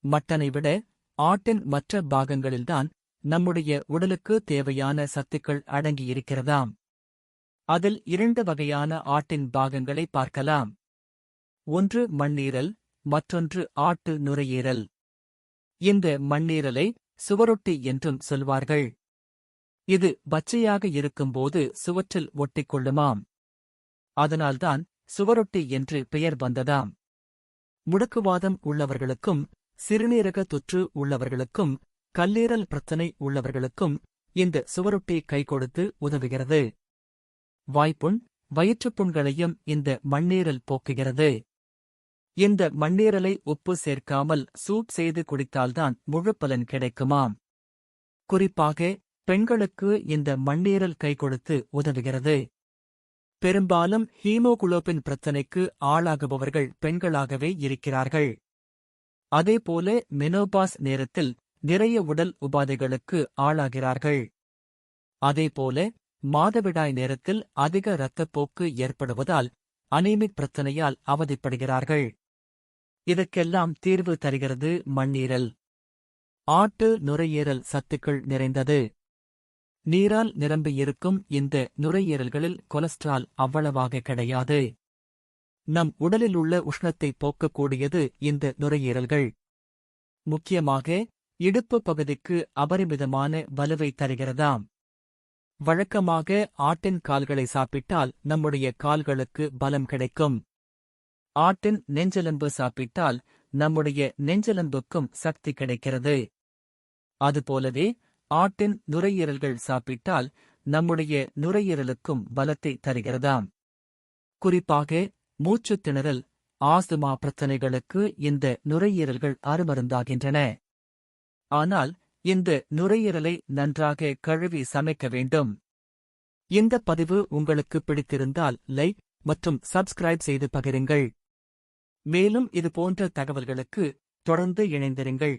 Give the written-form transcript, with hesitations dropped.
மட்டனை விட ஆட்டின் மற்ற பாகங்களில்தான் நம்முடைய உடலுக்கு தேவையான சத்துக்கள் அடங்கியிருக்கிறதாம். அதில் 2 வகையான ஆட்டின் பாகங்களை பார்க்கலாம். ஒன்று மண்ணீரல், மற்றொன்று ஆட்டு நுரையீரல். இந்த மண்ணீரலை சுவரொட்டி என்றும் சொல்வார்கள். இது பச்சையாக இருக்கும்போது சுவற்றில் ஒட்டிக்கொள்ளுமாம். அதனால்தான் சுவரொட்டி என்று பெயர் வந்ததாம். முடக்குவாதம் உள்ளவர்களுக்கும், சிறுநீரக தொற்று உள்ளவர்களுக்கும், கல்லீரல் பிரச்சனை உள்ளவர்களுக்கும் இந்த சுவரொட்டி கை கொடுத்து உதவுகிறது. வாய்ப்புண், வயிற்றுப்புண்களையும் இந்த மண்ணீரல் போக்குகிறது. இந்த மண்ணீரலை உப்பு சேர்க்காமல் சூப் செய்து குடித்தால்தான் முழு பலன் கிடைக்குமாம். குறிப்பாக பெண்களுக்கு இந்த மண்ணீரல் கை கொடுத்து உதவுகிறது. பெரும்பாலும் ஹீமோகுளோபின் பிரச்சனைக்கு ஆளாகுபவர்கள் பெண்களாகவே இருக்கிறார்கள். அதேபோல மெனோபாஸ் நேரத்தில் நிறைய உடல் உபாதைகளுக்கு ஆளாகிறார்கள். அதேபோல மாதவிடாய் நேரத்தில் அதிக இரத்தப்போக்கு ஏற்படுவதால் அனீமிக் பிரச்சனையால் அவதிப்படுகிறார்கள். இதற்கெல்லாம் தீர்வு தருகிறது மண்ணீரல். ஆட்டு நுரையீரல் சத்துக்கள் நிறைந்தது. நீரால் நிரம்பியிருக்கும் இந்த நுரையீரல்களில் கொலஸ்ட்ரால் அவ்வளவாக கிடையாது. நம் உடலில் உள்ள உஷ்ணத்தை போக்கக்கூடியது இந்த நுரையீரல்கள். முக்கியமாக இடுப்பு பகுதிக்கு அபரிமிதமான வலுவை தருகிறதாம். வழக்கமாக ஆட்டின் கால்களை சாப்பிட்டால் நம்முடைய கால்களுக்கு பலம் கிடைக்கும். ஆட்டின் நெஞ்செலும்பு சாப்பிட்டால் நம்முடைய நெஞ்செலும்புக்கும் சக்தி கிடைக்கிறது. அதுபோலவே ஆட்டின் நுரையீரல்கள் சாப்பிட்டால் நம்முடைய நுரையீரலுக்கும் பலத்தை தருகிறதாம். குறிப்பாக மூச்சுத் திணறல், ஆஸ்துமா பிரச்சனைகளுக்கு இந்த நுரையீரல்கள் அருமருந்தாகின்றன. ஆனால் இந்த நுரையீரலை நன்றாக கழுவி சமைக்க வேண்டும். இந்த பதிவு உங்களுக்கு பிடித்திருந்தால் லைக் மற்றும் சப்ஸ்கிரைப் செய்து பகிருங்கள். மேலும் இதுபோன்ற தகவல்களுக்கு தொடர்ந்து இணைந்திருங்கள்.